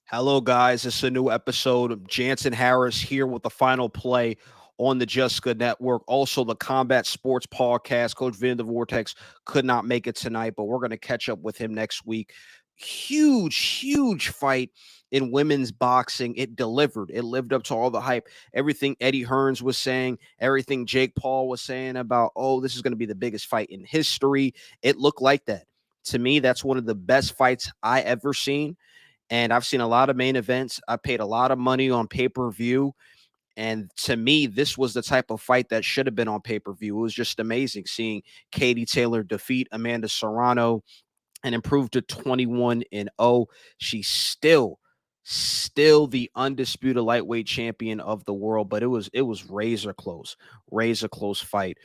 Hello, guys. It's a new episode of Jansen Harris here with the final play on the Jessica Network. Also, the Combat Sports Podcast. Coach Vin the Vortex could not make it tonight, but we're going to catch up with him next week. Huge fight in women's boxing. It delivered. It lived up to all the hype. Everything Eddie Hearns was saying, everything Jake Paul was saying about, oh, this is going to be the biggest fight in history. It looked like that. To me, that's one of the best fights I ever seen, and I've seen a lot of main events. I paid a lot of money on pay-per-view. And to me, this was the type of fight that should have been on pay-per-view. It was just amazing seeing Katie Taylor defeat Amanda Serrano and improve to 21-0. She's still the undisputed lightweight champion of the world, but it was razor close fight.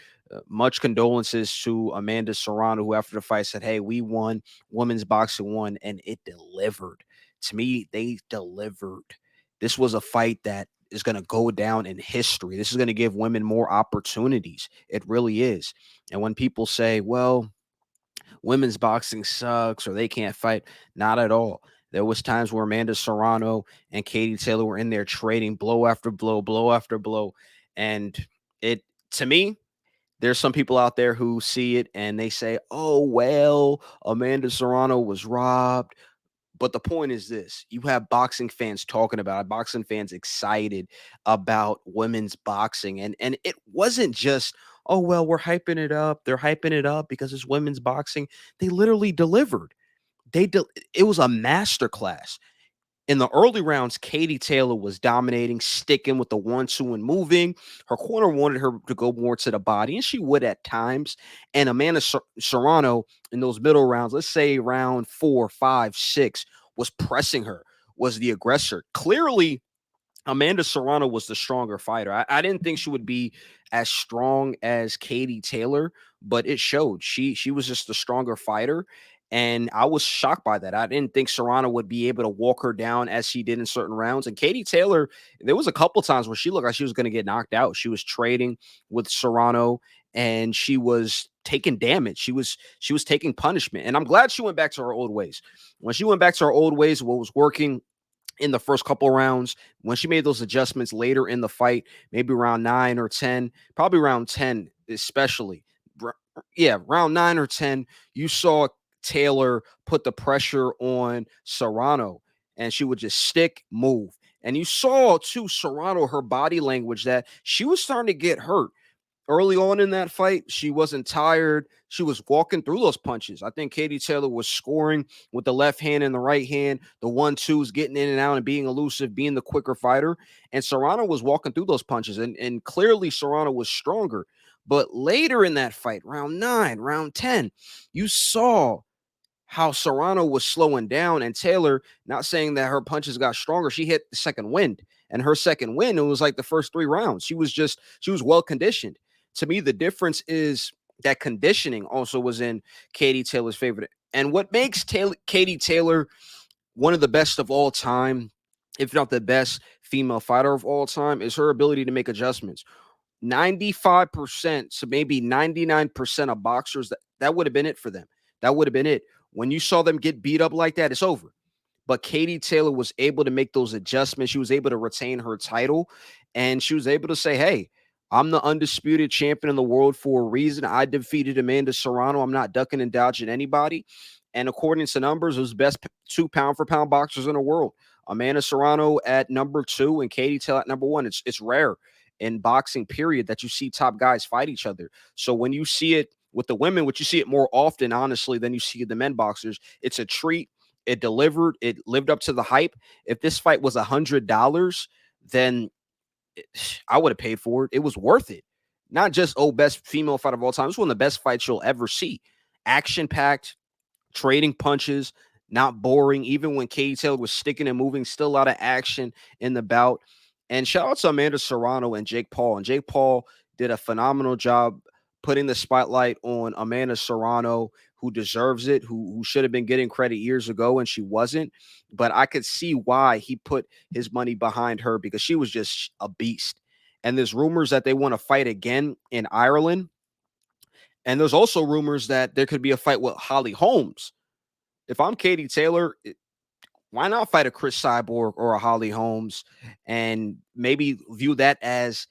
Much condolences to Amanda Serrano, who after the fight said, "Hey, we won, women's boxing won," and it delivered. To me, they delivered. This was a fight that is going to go down in history. This is going to give women more opportunities. It really is. And when people say, well, women's boxing sucks or they can't fight, not at all. There was times where Amanda Serrano and Katie Taylor were in there trading blow after blow, blow after blow. And it, to me, there's some people out there who see it and they say, oh, well, Amanda Serrano was robbed. But the point is this: you have boxing fans talking about it, boxing fans excited about women's boxing. And it wasn't just, oh, well, we're hyping it up. They're hyping it up because it's women's boxing. They literally delivered. It was a masterclass. In the early rounds, Katie Taylor was dominating, sticking with the 1-2 and moving. Her corner wanted her to go more to the body, and she would at times. And Amanda Serrano in those middle rounds, let's say round 4, 5, 6, was pressing her, was the aggressor. Clearly, Amanda Serrano was the stronger fighter. I didn't think she would be as strong as Katie Taylor, but it showed. She was just the stronger fighter, and I was shocked by that. I didn't think Serrano would be able to walk her down as she did in certain rounds. And Katie Taylor, there was a couple times where she looked like she was going to get knocked out. She was trading with Serrano, and she was taking damage. She was taking punishment, and I'm glad she went back to her old ways. When she went back to her old ways, what was working in the first couple rounds, when she made those adjustments later in the fight, maybe around 9 or 10, probably around 10 especially. Yeah, round 9 or 10, you saw Taylor put the pressure on Serrano, and she would just stick, move. And you saw too Serrano, her body language, that she was starting to get hurt early on in that fight. She wasn't tired. She was walking through those punches. I think Katie Taylor was scoring with the left hand and the right hand, the 1-2s, getting in and out and being elusive, being the quicker fighter. And Serrano was walking through those punches. And clearly Serrano was stronger. But later in that fight, round 9, round 10, you saw how Serrano was slowing down, and Taylor, not saying that her punches got stronger, she hit the second wind. And her second wind, it was like the first 3 rounds. She was well conditioned. To me, the difference is that conditioning also was in Katie Taylor's favor. And what makes Katie Taylor one of the best of all time, if not the best female fighter of all time, is her ability to make adjustments. 95%, so maybe 99% of boxers, that would have been it for them. That would have been it. When you saw them get beat up like that, it's over. But Katie Taylor was able to make those adjustments. She was able to retain her title, and she was able to say, hey, I'm the undisputed champion in the world for a reason. I defeated Amanda Serrano. I'm not ducking and dodging anybody. And according to numbers, it was the best 2 pound for pound boxers in the world. Amanda Serrano at number 2 and Katie Taylor at number 1. It's rare in boxing, period, that you see top guys fight each other. So when you see it with the women, which you see it more often, honestly, than you see the men boxers, it's a treat. It delivered. It lived up to the hype. If this fight was $100, then I would have paid for it. It was worth it. Not just, oh, best female fight of all time. It's one of the best fights you'll ever see. Action packed, trading punches, not boring. Even when Katie Taylor was sticking and moving, still a lot of action in the bout. And shout out to Amanda Serrano and Jake Paul. And Jake Paul did a phenomenal job putting the spotlight on Amanda Serrano, who deserves it, who should have been getting credit years ago, and she wasn't. But I could see why he put his money behind her, because she was just a beast. And there's rumors that they want to fight again in Ireland. And there's also rumors that there could be a fight with Holly Holmes. If I'm Katie Taylor, why not fight a Chris Cyborg or a Holly Holmes and maybe view that as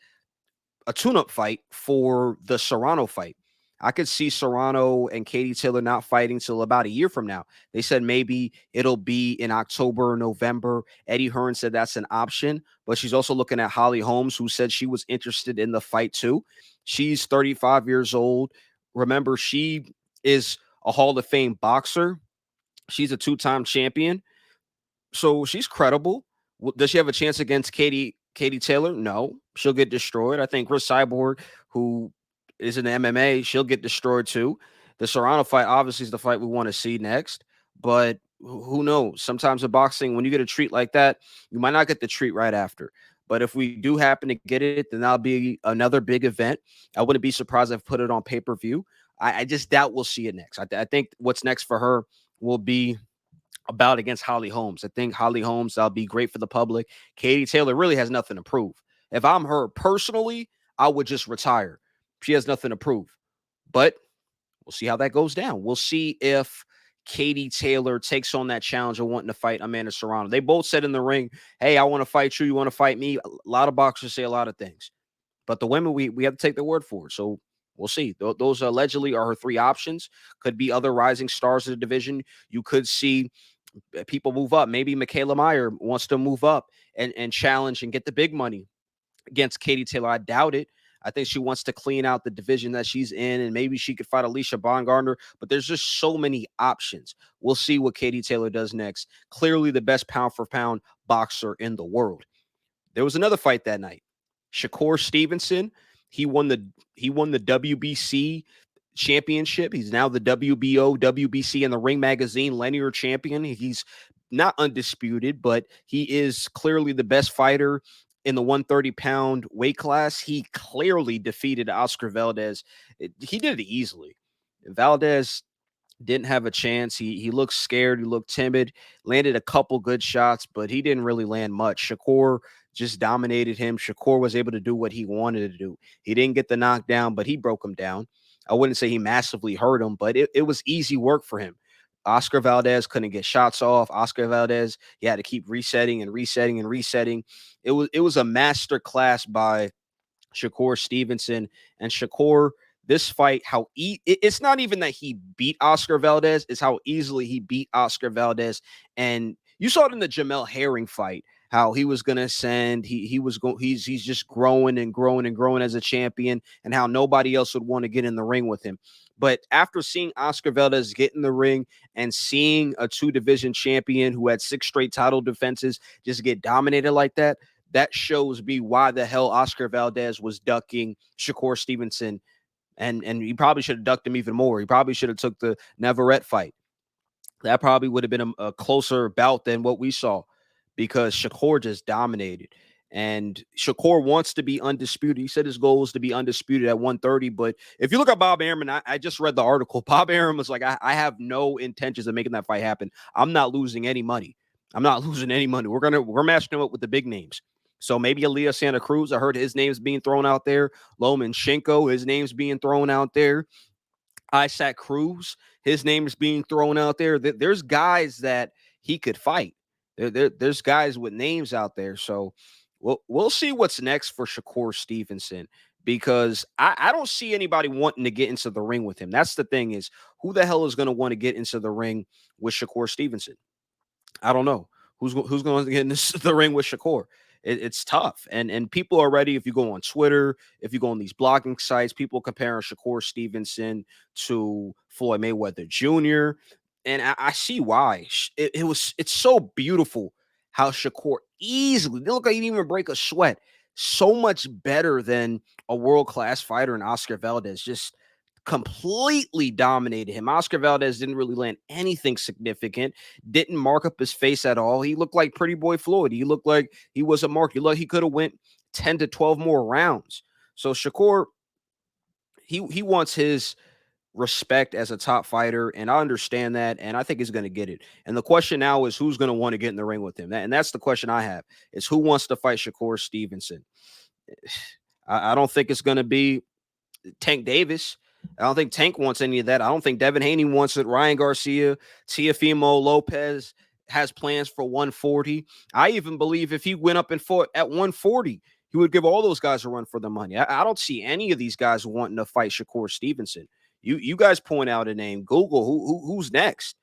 a tune-up fight for the Serrano fight? I could see Serrano and Katie Taylor not fighting till about a year from now. They said maybe it'll be in October or November. Eddie Hearn said that's an option, but she's also looking at Holly Holmes, who said she was interested in the fight too. She's 35 years old. Remember, she is a Hall of Fame boxer. She's a two-time champion, so she's credible. Does she have a chance against Katie Taylor? No, she'll get destroyed. I think Chris Cyborg, who is in the MMA, she'll get destroyed too. The Serrano fight obviously is the fight we want to see next, but who knows? Sometimes in boxing, when you get a treat like that, you might not get the treat right after. But if we do happen to get it, then that'll be another big event. I wouldn't be surprised if I put it on pay-per-view. I just doubt we'll see it next. I think what's next for her will be a bout against Holly Holmes. I think Holly Holmes, that'll be great for the public. Katie Taylor really has nothing to prove. If I'm her personally, I would just retire. She has nothing to prove. But we'll see how that goes down. We'll see if Katie Taylor takes on that challenge of wanting to fight Amanda Serrano. They both said in the ring, hey, I want to fight you. You want to fight me? A lot of boxers say a lot of things. But the women, we have to take their word for it. So we'll see. Those allegedly are her three options. Could be other rising stars of the division. You could see people move up. Maybe Michaela Meyer wants to move up and challenge and get the big money against Katie Taylor. I doubt it. I think she wants to clean out the division that she's in, and maybe she could fight Alicia Baumgardner, but there's just so many options. We'll see what Katie Taylor does next. Clearly the best pound for pound boxer in the world. There was another fight that night. Shakur Stevenson, he won the WBC championship. He's now the WBO, WBC, and the Ring Magazine linear champion. He's not undisputed, but he is clearly the best fighter in the 130-pound weight class. He clearly defeated Oscar Valdez. He did it easily. Valdez didn't have a chance. He looked scared. He looked timid. Landed a couple good shots, but he didn't really land much. Shakur just dominated him. Shakur was able to do what he wanted to do. He didn't get the knockdown, but he broke him down. I wouldn't say he massively hurt him, but it was easy work for him. Oscar Valdez couldn't get shots off. Oscar Valdez, he had to keep resetting and resetting and resetting. It was a master class by Shakur Stevenson. And Shakur, this fight, it's not even that he beat Oscar Valdez, it's how easily he beat Oscar Valdez. And you saw it in the Jamel Herring fight, how he was gonna ascend. He's just growing and growing and growing as a champion, and how nobody else would want to get in the ring with him. But after seeing Oscar Valdez get in the ring and seeing a two-division champion who had 6 straight title defenses just get dominated like that, that shows me why the hell Oscar Valdez was ducking Shakur Stevenson. And he probably should have ducked him even more. He probably should have took the Navarrete fight. That probably would have been a closer bout than what we saw, because Shakur just dominated. And Shakur wants to be undisputed. He said his goal was to be undisputed at 130. But if you look at Bob Arum, I just read the article. Bob Arum was like, I have no intentions of making that fight happen. I'm not losing any money. I'm not losing any money. We're matching him up with the big names. So maybe Elia Santa Cruz. I heard his name's being thrown out there. Lomachenko, his name's being thrown out there. Isaac Cruz, his name is being thrown out there. There's guys that he could fight. There's guys with names out there. So we'll see what's next for Shakur Stevenson, because I don't see anybody wanting to get into the ring with him. That's the thing, is who the hell is going to want to get into the ring with Shakur Stevenson? I don't know. Who's going to get in the ring with Shakur? It's tough. And people already, if you go on Twitter, if you go on these blogging sites, people comparing Shakur Stevenson to Floyd Mayweather Jr. And I see why. It's so beautiful how Shakur easily, they look like he didn't even break a sweat. So much better than a world-class fighter in Oscar Valdez. Just completely dominated him. Oscar Valdez didn't really land anything significant, didn't mark up his face at all. He looked like Pretty Boy Floyd. He looked like he was a mark. He could have went 10 to 12 more rounds. So Shakur, he wants his respect as a top fighter, and I understand that, and I think he's going to get it. And the question now is, who's going to want to get in the ring with him? And that's the question I have, is who wants to fight Shakur Stevenson? I don't think it's going to be Tank Davis. I don't think Tank wants any of that. I don't think Devin Haney wants it. Ryan Garcia, Teofimo Lopez. has plans for 140. I even believe if he went up and fought at 140, he would give all those guys a run for the money. I don't see any of these guys wanting to fight Shakur Stevenson. You guys point out a name. Google who's next.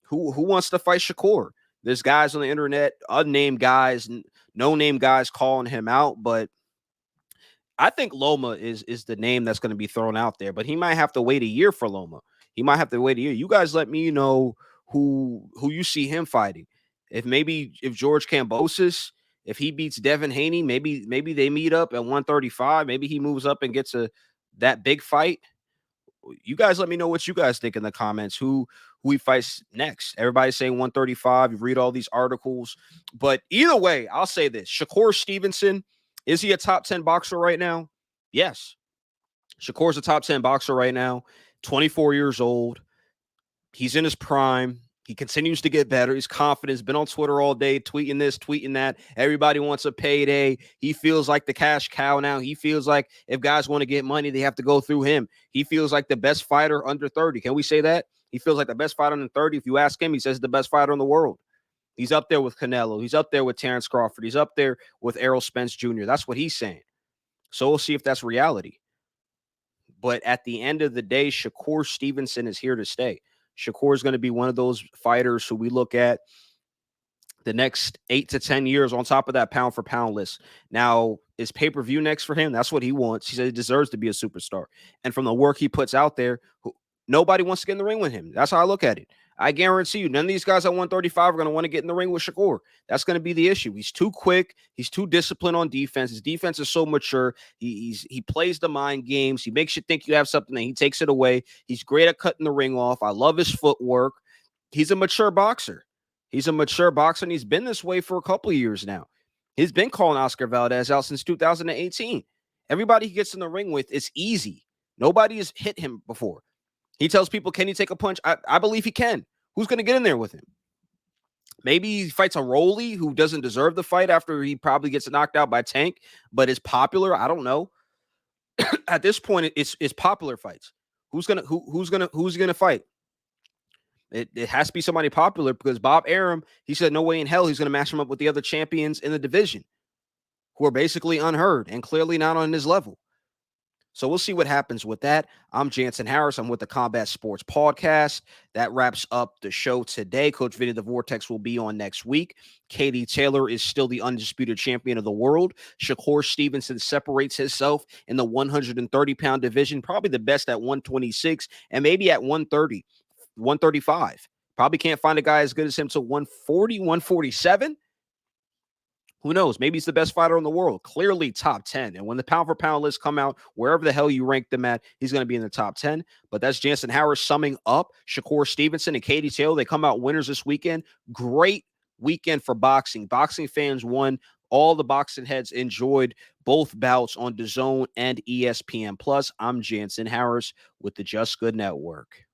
Who wants to fight Shakur? There's guys on the internet, unnamed guys, no name guys calling him out, but I think Loma is the name that's going to be thrown out there, but he might have to wait a year for Loma. He might have to wait a year. You guys let me know who you see him fighting. If George Kambosos, if he beats Devin Haney, maybe they meet up at 135. Maybe he moves up and gets that big fight. You guys let me know what you guys think in the comments. Who he fights next? Everybody's saying 135. You read all these articles, but either way, I'll say this: Shakur Stevenson, is he a top 10 boxer right now? Yes. Shakur's a top 10 boxer right now. 24 years old. He's in his prime. He continues to get better. He's confident. He's been on Twitter all day, tweeting this, tweeting that. Everybody wants a payday. He feels like the cash cow now. He feels like if guys want to get money, they have to go through him. He feels like the best fighter under 30. Can we say that? He feels like the best fighter under 30. If you ask him, he says the best fighter in the world. He's up there with Canelo. He's up there with Terrence Crawford. He's up there with Errol Spence Jr. That's what he's saying. So we'll see if that's reality. But at the end of the day, Shakur Stevenson is here to stay. Shakur is going to be one of those fighters who we look at the next 8 to 10 years on top of that pound for pound list. Now, is pay-per-view next for him? That's what he wants. He said he deserves to be a superstar. And from the work he puts out there, nobody wants to get in the ring with him. That's how I look at it. I guarantee you, none of these guys at 135 are going to want to get in the ring with Shakur. That's going to be the issue. He's too quick. He's too disciplined on defense. His defense is so mature. He plays the mind games. He makes you think you have something, and he takes it away. He's great at cutting the ring off. I love his footwork. He's a mature boxer. He's a mature boxer, and he's been this way for a couple of years now. He's been calling Oscar Valdez out since 2018. Everybody he gets in the ring with, it's easy. Nobody has hit him before. He tells people, can he take a punch? I believe he can. Who's going to get in there with him? Maybe he fights a Rolly who doesn't deserve the fight after he probably gets knocked out by Tank, but is popular. I don't know. At this point, it's popular fights. Who's gonna fight? It has to be somebody popular because Bob Arum, he said no way in hell he's going to match him up with the other champions in the division who are basically unheard and clearly not on his level. So we'll see what happens with that. I'm Jansen Harris. I'm with the Combat Sports Podcast. That wraps up the show today. Coach Vinny the Vortex will be on next week. Katie Taylor is still the undisputed champion of the world. Shakur Stevenson separates himself in the 130-pound division, probably the best at 126 and maybe at 130, 135. Probably can't find a guy as good as him to 140, 147. Who knows? Maybe he's the best fighter in the world. Clearly top 10. And when the pound for pound lists come out, wherever the hell you rank them at, he's going to be in the top 10. But that's Jansen Harris summing up Shakur Stevenson and Katie Taylor. They come out winners this weekend. Great weekend for boxing. Boxing fans won. All the boxing heads enjoyed both bouts on DAZN and ESPN+. I'm Jansen Harris with the Just Good Network.